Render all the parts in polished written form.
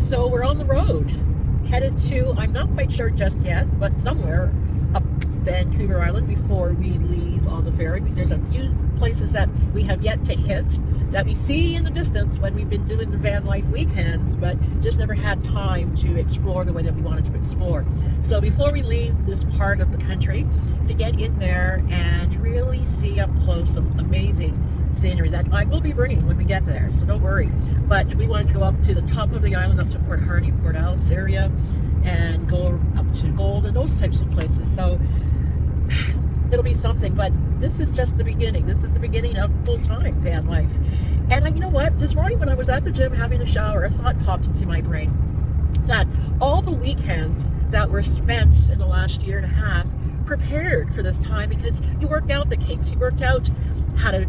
So we're on the road, headed to, I'm not quite sure just yet, but somewhere up Vancouver Island before we leave on the ferry. There's a few places that we have yet to hit that we see in the distance when we've been doing the van life weekends, but just never had time to explore the way that we wanted to explore. So before we leave this part of the country, to get in there and really see up close some amazing scenery that I will be bringing when we get there, so don't worry. But we wanted to go up to the top of the island, up to Port Hardy, Port Alice area, and go up to Gold and those types of places. So it'll be something, but this is just the beginning. This is the beginning of full-time van life. And you know what? This morning when I was at the gym having a shower, a thought popped into my brain that all the weekends that were spent in the last year and a half prepared for this time, because you worked out the kinks, you worked out how to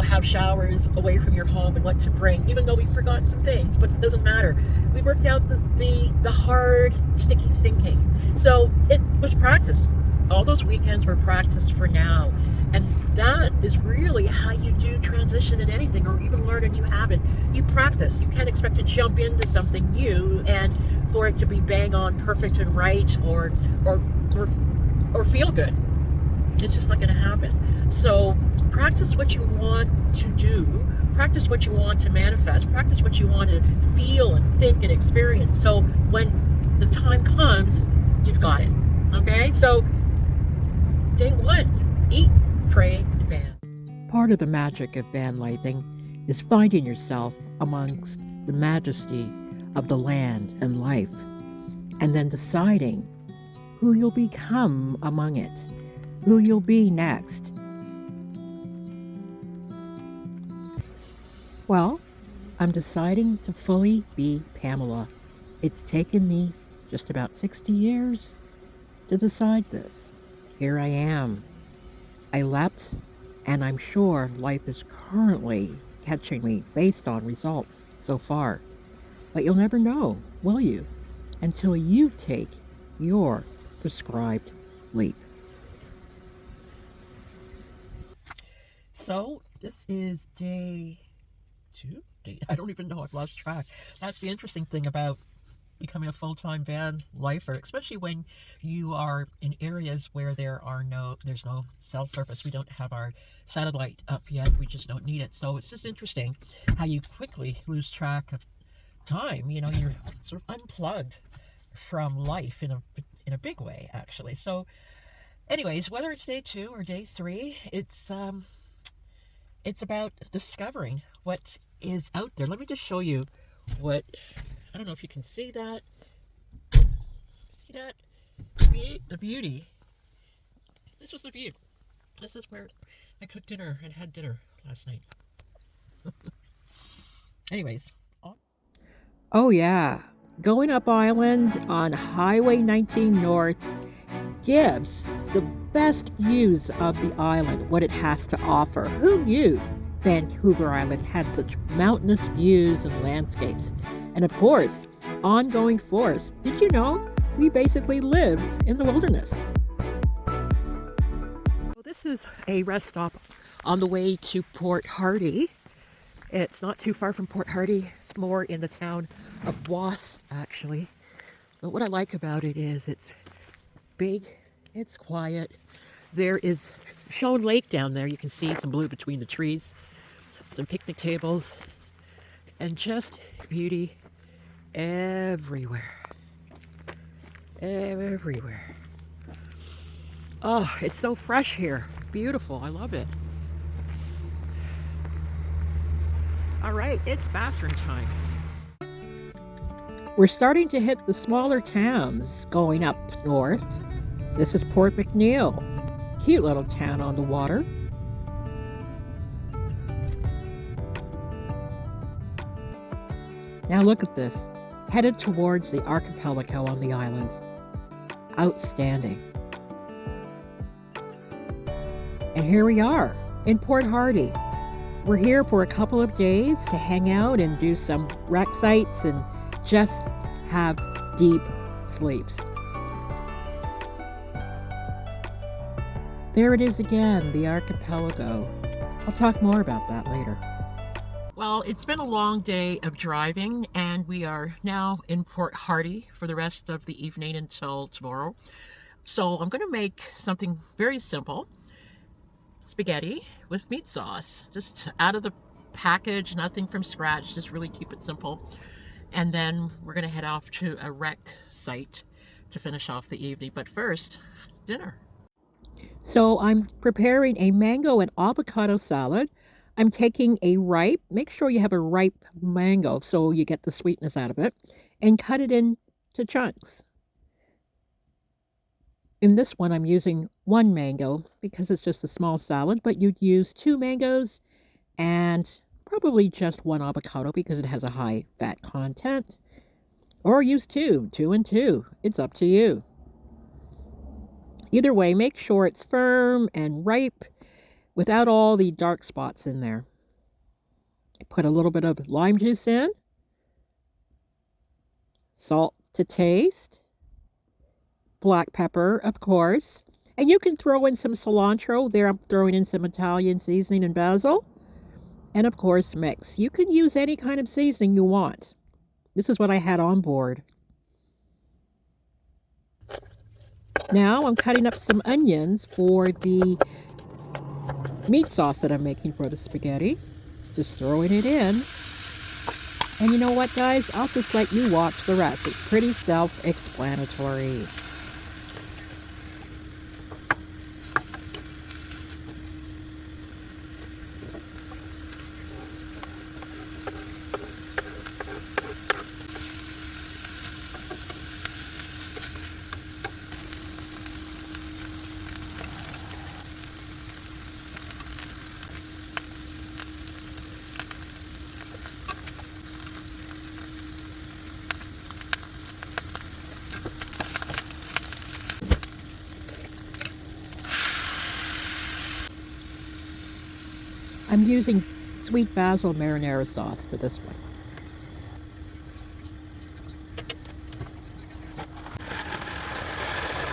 have showers away from your home and what to bring, even though we forgot some things, but it doesn't matter. We worked out the hard, sticky thinking. So it was practice. All those weekends were practice for now. And that is really how you do transition in anything, or even learn a new habit. You practice. You can't expect to jump into something new and for it to be bang on perfect and right or feel good. It's just not going to happen. So practice what you want to do. Practice what you want to manifest. Practice what you want to feel and think and experience. So when the time comes, you've got it. Okay? So day one, eat, pray, and van. Part of the magic of van lifing is finding yourself amongst the majesty of the land and life, and then deciding who you'll become among it, who you'll be next. Well, I'm deciding to fully be Pamela. It's taken me just about 60 years to decide this. Here I am. I leapt, and I'm sure life is currently catching me based on results so far. But you'll never know, will you? Until you take your prescribed leap. So, this is day 2? I don't even know, I've lost track. That's the interesting thing about becoming a full-time van lifer, especially when you are in areas where there's no cell service. We don't have our satellite up yet. We just don't need it. So it's just interesting how you quickly lose track of time. You're sort of unplugged from life in a big way, actually. So anyways, whether it's day 2 or day 3, it's about discovering what is out there. Let me just show you what, I don't know if you can see that. See that? The beauty. This was the view. This is where I cooked dinner and had dinner last night. Anyways. Oh yeah. Going up island on Highway 19 North gives the best views of the island, what it has to offer. Who knew Vancouver Island had such mountainous views and landscapes? And of course, ongoing forest. Did you know we basically live in the wilderness? Well, this is a rest stop on the way to Port Hardy. It's not too far from Port Hardy. It's more in the town of Was, actually. But what I like about it is it's big, it's quiet. There is Shone Lake down there. You can see some blue between the trees, some picnic tables, and just beauty everywhere. Everywhere. Oh, it's so fresh here. Beautiful. I love it. All right, it's bathroom time. We're starting to hit the smaller towns going up north. This is Port McNeill. Cute little town on the water. Now look at this. Headed towards the archipelago on the island. Outstanding. And here we are in Port Hardy. We're here for a couple of days to hang out and do some wreck sites and just have deep sleeps. There it is again, the archipelago. I'll talk more about that later. Well, it's been a long day of driving, and we are now in Port Hardy for the rest of the evening until tomorrow. So I'm going to make something very simple, spaghetti with meat sauce, just out of the package, nothing from scratch, just really keep it simple. And then we're going to head off to a rec site to finish off the evening. But first, dinner. So I'm preparing a mango and avocado salad. I'm taking a ripe, make sure you have a ripe mango so you get the sweetness out of it, and cut it into chunks. In this one, I'm using one mango because it's just a small salad, but you'd use two mangoes and probably just one avocado because it has a high fat content. Or use two and two. It's up to you. Either way, make sure it's firm and ripe without all the dark spots in there. Put a little bit of lime juice in, salt to taste, black pepper, of course, and you can throw in some cilantro. There I'm throwing in some Italian seasoning and basil, and of course mix. You can use any kind of seasoning you want. This is what I had on board. Now I'm cutting up some onions for the meat sauce that I'm making for the spaghetti. Just throwing it in. And you know what, guys? I'll just let you watch the rest. It's pretty self-explanatory. I'm using sweet basil marinara sauce for this one.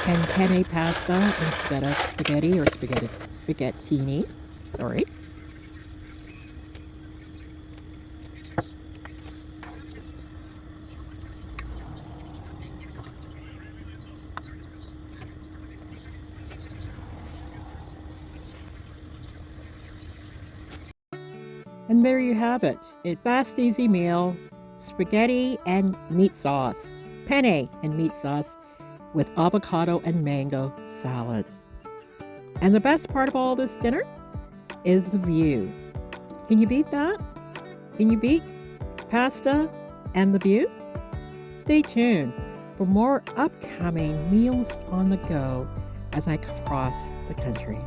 And penne pasta instead of spaghetti or spaghettini. Sorry. And there you have it. A fast, easy meal, spaghetti and meat sauce, penne and meat sauce with avocado and mango salad. And the best part of all this dinner is the view. Can you beat that? Can you beat pasta and the view? Stay tuned for more upcoming meals on the go as I cross the country.